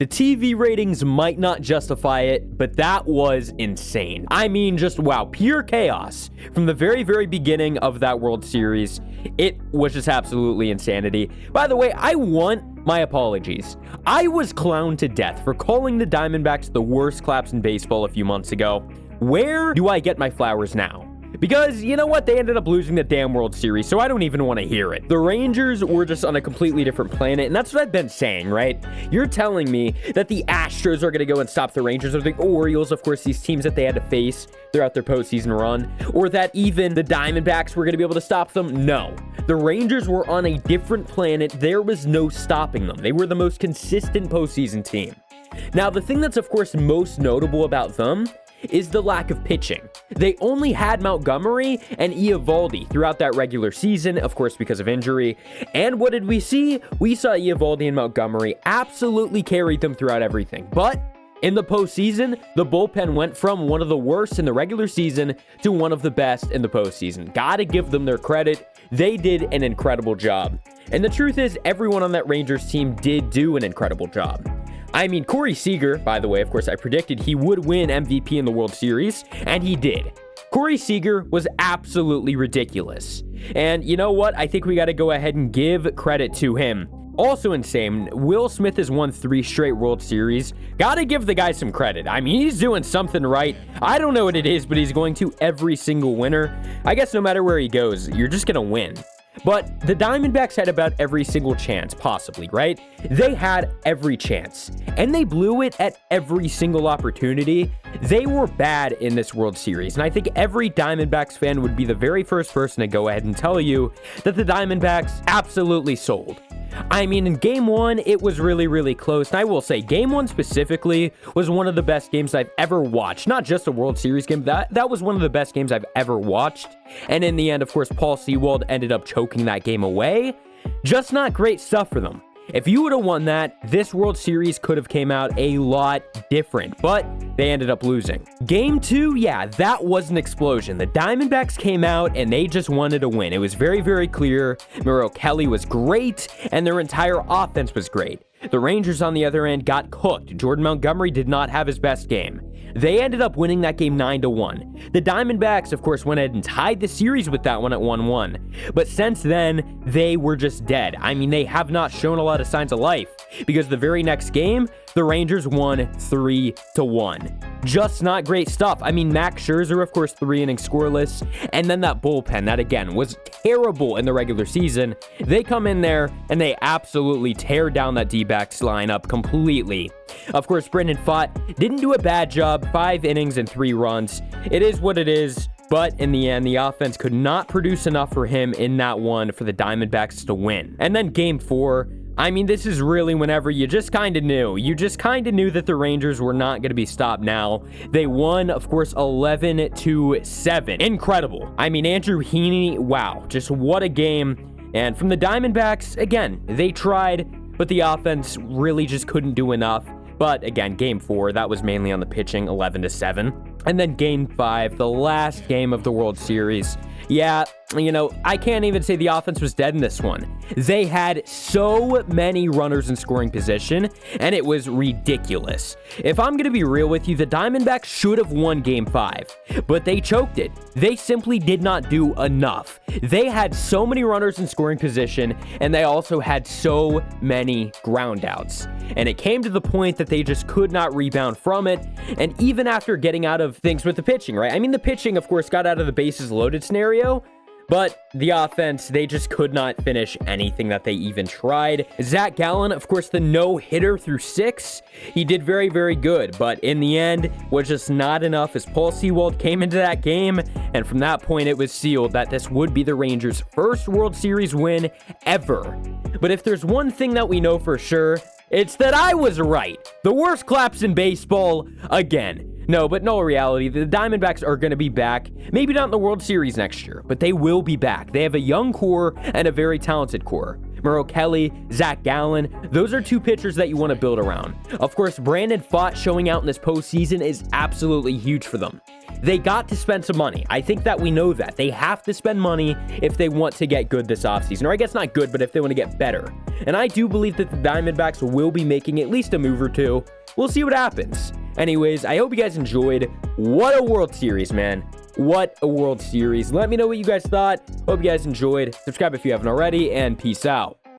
The TV ratings might not justify it, but that was insane. I mean, just wow, pure chaos. From the very, very beginning of that World Series, it was just absolutely insanity. By the way, I want my apologies. I was clowned to death for calling the Diamondbacks the worst claps in baseball a few months ago. Where do I get my flowers now? Because, you know what, they ended up losing the damn World Series, so I don't even want to hear it. The Rangers were just on a completely different planet, and that's what I've been saying, right? You're telling me that the Astros are going to go and stop the Rangers, or the Orioles, of course, these teams that they had to face throughout their postseason run, or that even the Diamondbacks were going to be able to stop them? No. The Rangers were on a different planet. There was no stopping them. They were the most consistent postseason team. Now, the thing that's, of course, most notable about them is the lack of pitching. They only had Montgomery and Eovaldi throughout that regular season, of course, because of injury. And what did we see? We saw Eovaldi and Montgomery absolutely carried them throughout everything. But in the postseason, the bullpen went from one of the worst in the regular season to one of the best in the postseason. Gotta give them their credit. They did an incredible job. And the truth is, everyone on that Rangers team did do an incredible job. I mean, Corey Seager, by the way, of course, I predicted he would win MVP in the World Series, and he did. Corey Seager was absolutely ridiculous. And you know what? I think we got to go ahead and give credit to him. Also insane, Will Smith has won 3 straight World Series. Gotta give the guy some credit. I mean, he's doing something right. I don't know what it is, but he's going to every single winner. I guess no matter where he goes, you're just gonna win. But the Diamondbacks had about every single chance, possibly, right? They had every chance, and they blew it at every single opportunity. They were bad in this World Series, and I think every Diamondbacks fan would be the very first person to go ahead and tell you that the Diamondbacks absolutely sold. I mean, in Game 1, it was really, really close. And I will say, Game 1 specifically was one of the best games I've ever watched. Not just a World Series game. That was one of the best games I've ever watched. And in the end, of course, Paul Sewald ended up choking that game away. Just not great stuff for them. If you would have won that, this World Series could have came out a lot different, but they ended up losing. Game 2, yeah, that was an explosion. The Diamondbacks came out and they just wanted to win. It was very, very clear. Merrill Kelly was great, and their entire offense was great. The Rangers, on the other end, got cooked. Jordan Montgomery did not have his best game. They ended up winning that game 9-1. The Diamondbacks, of course, went ahead and tied the series with that one at 1-1. But since then, they were just dead. I mean, they have not shown a lot of signs of life, because the very next game, the Rangers won 3-1. Just not great stuff. I mean, Max Scherzer, of course, 3 innings scoreless. And then that bullpen, that again was terrible in the regular season. They come in there and they absolutely tear down that D-backs lineup completely. Of course, Brendan Pfaadt didn't do a bad job, 5 innings and 3 runs. It is what it is. But in the end, the offense could not produce enough for him in that one for the Diamondbacks to win. And then Game 4, I mean, this is really whenever you just kind of knew. You just kind of knew that the Rangers were not going to be stopped now. They won, of course, 11-7. Incredible. I mean, Andrew Heaney, wow, just what a game. And from the Diamondbacks, again, they tried, but the offense really just couldn't do enough. But again, Game 4, that was mainly on the pitching, 11-7. And then Game 5, the last game of the World Series. Yeah, you know, I can't even say the offense was dead in this one. They had so many runners in scoring position, and it was ridiculous. If I'm going to be real with you, the Diamondbacks should have won Game 5, but they choked it. They simply did not do enough. They had so many runners in scoring position, and they also had so many groundouts. And it came to the point that they just could not rebound from it, and even after getting out of things with the pitching, right? I mean, the pitching, of course, got out of the bases loaded scenario, but the offense, they just could not finish anything that they even tried. Zach Gallen, of course, the no-hitter through 6. He did very, very good, but in the end, was just not enough as Paul Sewald came into that game, and from that point, it was sealed that this would be the Rangers' first World Series win ever. But if there's one thing that we know for sure, it's that I was right. The worst claps in baseball again. No, but no reality, the Diamondbacks are going to be back. Maybe not in the World Series next year, but they will be back. They have a young core and a very talented core. Merrill Kelly, Zach Gallen. Those are 2 pitchers that you want to build around. Of course, Brandon Pfaadt showing out in this postseason is absolutely huge for them. They got to spend some money. I think that we know that. They have to spend money if they want to get good this offseason. Or I guess not good, but if they want to get better. And I do believe that the Diamondbacks will be making at least a move or 2. We'll see what happens. Anyways, I hope you guys enjoyed. What a World Series, man. What a World Series. Let me know what you guys thought. Hope you guys enjoyed. Subscribe if you haven't already, and peace out.